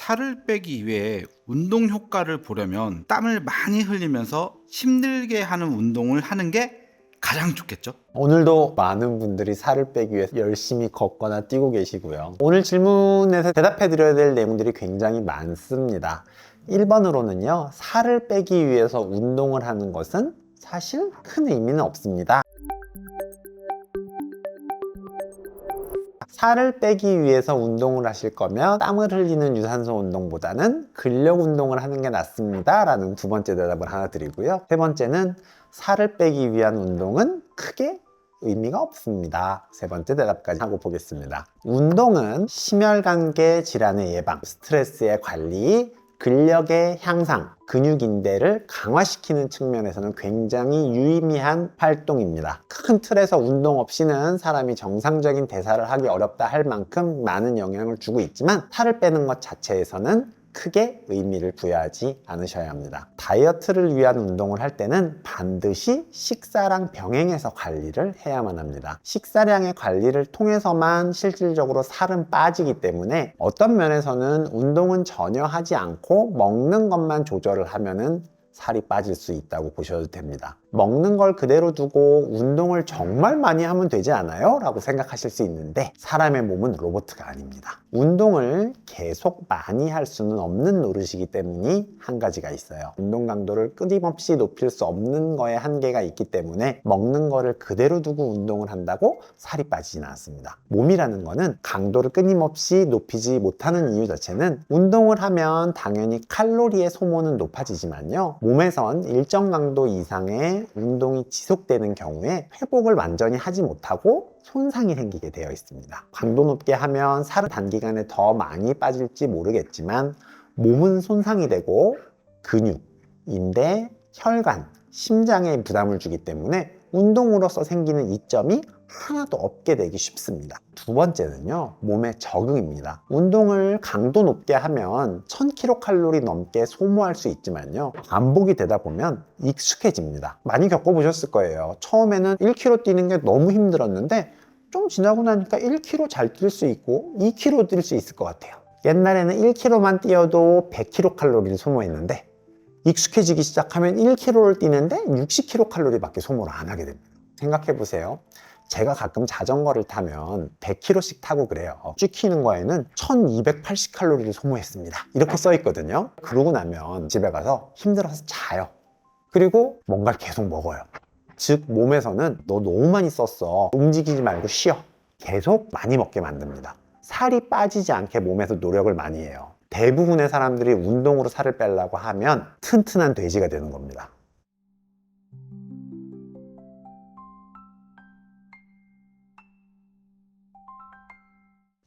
살을 빼기 위해 운동 효과를 보려면 땀을 많이 흘리면서 힘들게 하는 운동을 하는 게 가장 좋겠죠? 오늘도 많은 분들이 살을 빼기 위해서 열심히 걷거나 뛰고 계시고요. 오늘 질문에서 대답해 드려야 될 내용들이 굉장히 많습니다. 1번으로는요, 살을 빼기 위해서 운동을 하는 것은 사실 큰 의미는 없습니다. 살을 빼기 위해서 운동을 하실 거면 땀을 흘리는 유산소 운동보다는 근력 운동을 하는 게 낫습니다 라는 두 번째 대답을 하나 드리고요. 세 번째는 살을 빼기 위한 운동은 크게 의미가 없습니다. 세 번째 대답까지 하고 보겠습니다. 운동은 심혈관계 질환의 예방, 스트레스의 관리, 근력의 향상, 근육인대를 강화시키는 측면에서는 굉장히 유의미한 활동입니다. 큰 틀에서 운동 없이는 사람이 정상적인 대사를 하기 어렵다 할 만큼 많은 영향을 주고 있지만 살을 빼는 것 자체에서는 크게 의미를 부여하지 않으셔야 합니다. 다이어트를 위한 운동을 할 때는 반드시 식사랑 병행해서 관리를 해야만 합니다. 식사량의 관리를 통해서만 실질적으로 살은 빠지기 때문에 어떤 면에서는 운동은 전혀 하지 않고 먹는 것만 조절을 하면은 살이 빠질 수 있다고 보셔도 됩니다. 먹는 걸 그대로 두고 운동을 정말 많이 하면 되지 않아요? 라고 생각하실 수 있는데 사람의 몸은 로봇가 아닙니다. 운동을 계속 많이 할 수는 없는 노릇이기 때문에 한 가지가 있어요. 운동 강도를 끊임없이 높일 수 없는 거에 한계가 있기 때문에 먹는 거를 그대로 두고 운동을 한다고 살이 빠지지는 않습니다. 몸이라는 거는 강도를 끊임없이 높이지 못하는 이유 자체는 운동을 하면 당연히 칼로리의 소모는 높아지지만요, 몸에선 일정 강도 이상의 운동이 지속되는 경우에 회복을 완전히 하지 못하고 손상이 생기게 되어 있습니다. 강도 높게 하면 살은 단기간에 더 많이 빠질지 모르겠지만 몸은 손상이 되고 근육, 인대, 혈관, 심장에 부담을 주기 때문에 운동으로서 생기는 이점이 하나도 없게 되기 쉽습니다. 두 번째는요, 몸의 적응입니다. 운동을 강도 높게 하면 1000kcal 넘게 소모할 수 있지만요, 반복이 되다 보면 익숙해집니다. 많이 겪어보셨을 거예요. 처음에는 1km 뛰는 게 너무 힘들었는데 좀 지나고 나니까 1km 잘 뛸 수 있고 2km 뛸 수 있을 것 같아요. 옛날에는 1km만 뛰어도 100kcal를 소모했는데 익숙해지기 시작하면 1km를 뛰는데 60kcal 밖에 소모를 안 하게 됩니다. 생각해 보세요. 제가 가끔 자전거를 타면 100km씩 타고 그래요. 찍히는 거에는 1280칼로리를 소모했습니다. 이렇게 써 있거든요. 그러고 나면 집에 가서 힘들어서 자요. 그리고 뭔가를 계속 먹어요. 즉 몸에서는 너 너무 많이 썼어, 움직이지 말고 쉬어, 계속 많이 먹게 만듭니다. 살이 빠지지 않게 몸에서 노력을 많이 해요. 대부분의 사람들이 운동으로 살을 빼려고 하면 튼튼한 돼지가 되는 겁니다.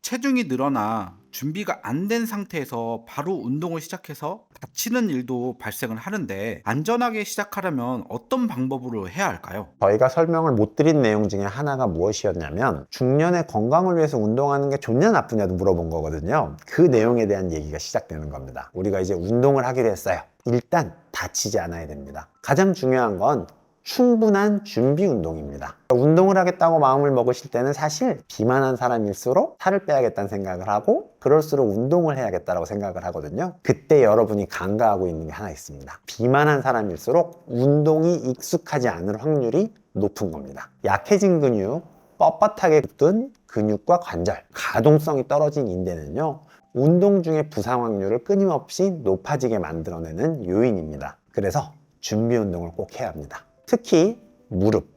체중이 늘어나 준비가 안 된 상태에서 바로 운동을 시작해서 다치는 일도 발생을 하는데 안전하게 시작하려면 어떤 방법으로 해야 할까요? 저희가 설명을 못 드린 내용 중에 하나가 무엇이었냐면 중년의 건강을 위해서 운동하는 게 좋냐 나쁘냐도 물어본 거거든요. 그 내용에 대한 얘기가 시작되는 겁니다. 우리가 이제 운동을 하기로 했어요. 일단 다치지 않아야 됩니다. 가장 중요한 건 충분한 준비 운동입니다. 운동을 하겠다고 마음을 먹으실 때는 사실 비만한 사람일수록 살을 빼야겠다는 생각을 하고 그럴수록 운동을 해야겠다고 생각을 하거든요. 그때 여러분이 간과하고 있는 게 하나 있습니다. 비만한 사람일수록 운동이 익숙하지 않을 확률이 높은 겁니다. 약해진 근육, 뻣뻣하게 굳은 근육과 관절, 가동성이 떨어진 인대는요, 운동 중에 부상 확률을 끊임없이 높아지게 만들어내는 요인입니다. 그래서 준비 운동을 꼭 해야 합니다. 특히 무릎,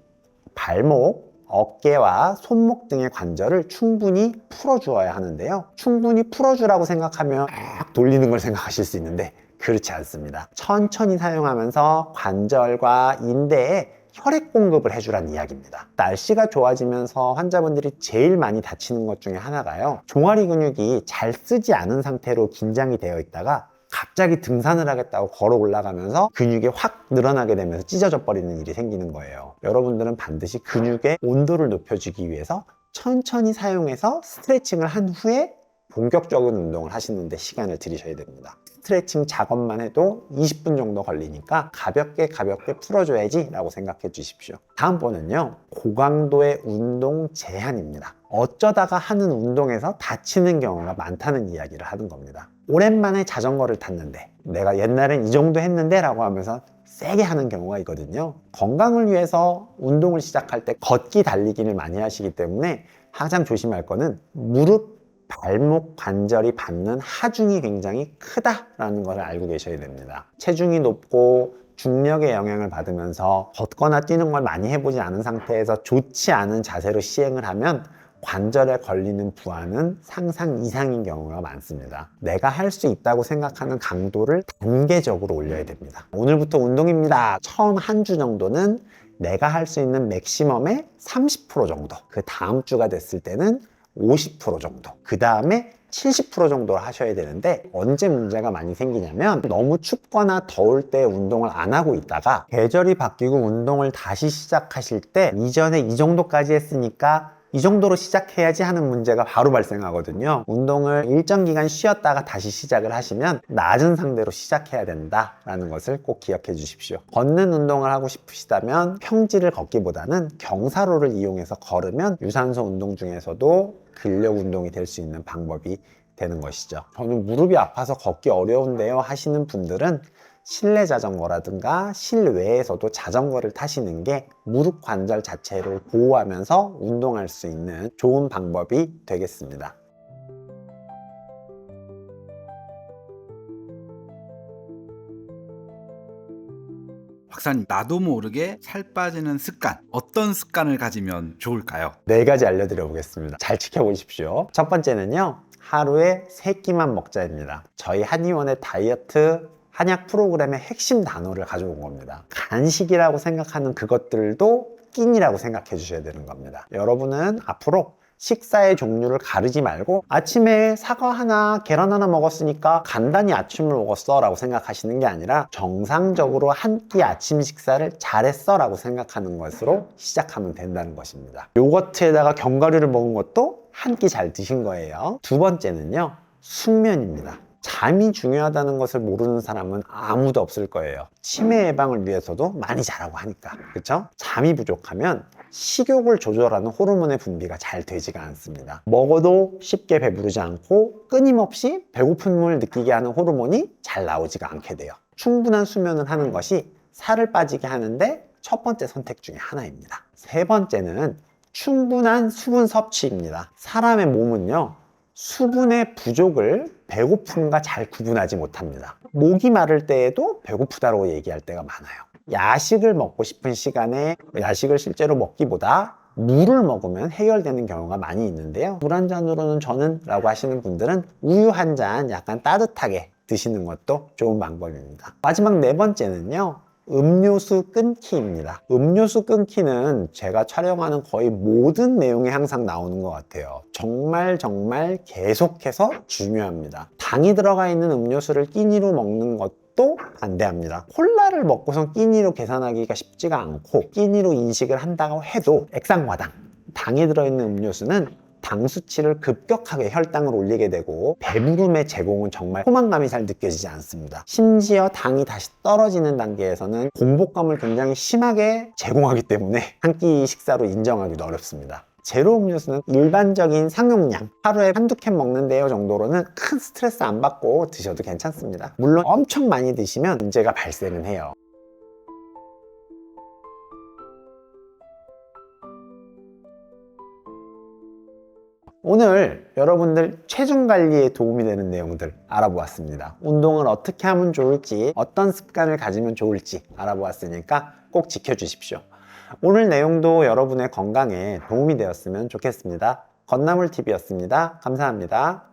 발목, 어깨와 손목 등의 관절을 충분히 풀어주어야 하는데요. 충분히 풀어주라고 생각하면 막 돌리는 걸 생각하실 수 있는데 그렇지 않습니다. 천천히 사용하면서 관절과 인대에 혈액 공급을 해주란 이야기입니다. 날씨가 좋아지면서 환자분들이 제일 많이 다치는 것 중에 하나가요, 종아리 근육이 잘 쓰지 않은 상태로 긴장이 되어 있다가 갑자기 등산을 하겠다고 걸어 올라가면서 근육이 확 늘어나게 되면서 찢어져 버리는 일이 생기는 거예요. 여러분들은 반드시 근육의 온도를 높여주기 위해서 천천히 사용해서 스트레칭을 한 후에 본격적인 운동을 하시는데 시간을 들이셔야 됩니다. 스트레칭 작업만 해도 20분 정도 걸리니까 가볍게 풀어줘야지 라고 생각해 주십시오. 다음 번은요, 고강도의 운동 제한입니다. 어쩌다가 하는 운동에서 다치는 경우가 많다는 이야기를 하는 겁니다. 오랜만에 자전거를 탔는데 내가 옛날엔 이 정도 했는데 라고 하면서 세게 하는 경우가 있거든요. 건강을 위해서 운동을 시작할 때 걷기 달리기를 많이 하시기 때문에 가장 조심할 거는 무릎, 발목 관절이 받는 하중이 굉장히 크다라는 걸 알고 계셔야 됩니다. 체중이 높고 중력의 영향을 받으면서 걷거나 뛰는 걸 많이 해보지 않은 상태에서 좋지 않은 자세로 시행을 하면 관절에 걸리는 부하는 상상 이상인 경우가 많습니다. 내가 할 수 있다고 생각하는 강도를 단계적으로 올려야 됩니다. 오늘부터 운동입니다. 처음 한 주 정도는 내가 할 수 있는 맥시멈의 30% 정도, 그 다음 주가 됐을 때는 50% 정도, 그 다음에 70% 정도 하셔야 되는데, 언제 문제가 많이 생기냐면 너무 춥거나 더울 때 운동을 안 하고 있다가 계절이 바뀌고 운동을 다시 시작하실 때 이전에 이 정도까지 했으니까 이 정도로 시작해야지 하는 문제가 바로 발생하거든요. 운동을 일정 기간 쉬었다가 다시 시작을 하시면 낮은 상대로 시작해야 된다라는 것을 꼭 기억해 주십시오. 걷는 운동을 하고 싶으시다면 평지를 걷기보다는 경사로를 이용해서 걸으면 유산소 운동 중에서도 근력 운동이 될 수 있는 방법이 되는 것이죠. 저는 무릎이 아파서 걷기 어려운데요 하시는 분들은 실내 자전거라든가 실외에서도 자전거를 타시는 게 무릎 관절 자체를 보호하면서 운동할 수 있는 좋은 방법이 되겠습니다. 박사님, 나도 모르게 살 빠지는 습관, 어떤 습관을 가지면 좋을까요? 4가지 알려드려 보겠습니다. 잘 지켜보십시오. 첫 번째는요, 하루에 3끼만 먹자입니다. 저희 한의원의 다이어트 한약 프로그램의 핵심 단어를 가져온 겁니다. 간식이라고 생각하는 그것들도 끼니라고 생각해 주셔야 되는 겁니다. 여러분은 앞으로 식사의 종류를 가르지 말고 아침에 사과 하나, 계란 하나 먹었으니까 간단히 아침을 먹었어 라고 생각하시는 게 아니라 정상적으로 한 끼 아침 식사를 잘했어 라고 생각하는 것으로 시작하면 된다는 것입니다. 요거트에다가 견과류를 먹은 것도 한 끼 잘 드신 거예요. 두 번째는요, 숙면입니다. 잠이 중요하다는 것을 모르는 사람은 아무도 없을 거예요. 치매 예방을 위해서도 많이 자라고 하니까, 그렇죠? 잠이 부족하면 식욕을 조절하는 호르몬의 분비가 잘 되지가 않습니다. 먹어도 쉽게 배부르지 않고 끊임없이 배고픔을 느끼게 하는 호르몬이 잘 나오지가 않게 돼요. 충분한 수면을 하는 것이 살을 빠지게 하는데 첫 번째 선택 중에 하나입니다. 세 번째는 충분한 수분 섭취입니다. 사람의 몸은요, 수분의 부족을 배고픔과 잘 구분하지 못합니다. 목이 마를 때에도 배고프다고 얘기할 때가 많아요. 야식을 먹고 싶은 시간에 야식을 실제로 먹기보다 물을 먹으면 해결되는 경우가 많이 있는데요. 물 한 잔으로는 저는 라고 하시는 분들은 우유 한 잔 약간 따뜻하게 드시는 것도 좋은 방법입니다. 마지막 4번째는요, 음료수 끊기입니다. 음료수 끊기는 제가 촬영하는 거의 모든 내용에 항상 나오는 것 같아요. 정말 계속해서 중요합니다. 당이 들어가 있는 음료수를 끼니로 먹는 것도 반대합니다. 콜라를 먹고선 끼니로 계산하기가 쉽지가 않고 끼니로 인식을 한다고 해도 액상과당, 당이 들어있는 음료수는 당 수치를 급격하게 혈당을 올리게 되고 배부름의 제공은 정말 포만감이 잘 느껴지지 않습니다. 심지어 당이 다시 떨어지는 단계에서는 공복감을 굉장히 심하게 제공하기 때문에 한 끼 식사로 인정하기도 어렵습니다. 제로 음료수는 일반적인 상용량, 하루에 한두 캔 먹는데요 정도로는 큰 스트레스 안 받고 드셔도 괜찮습니다. 물론 엄청 많이 드시면 문제가 발생은 해요. 오늘 여러분들 체중 관리에 도움이 되는 내용들 알아보았습니다. 운동을 어떻게 하면 좋을지, 어떤 습관을 가지면 좋을지 알아보았으니까 꼭 지켜주십시오. 오늘 내용도 여러분의 건강에 도움이 되었으면 좋겠습니다. 건나물TV였습니다. 감사합니다.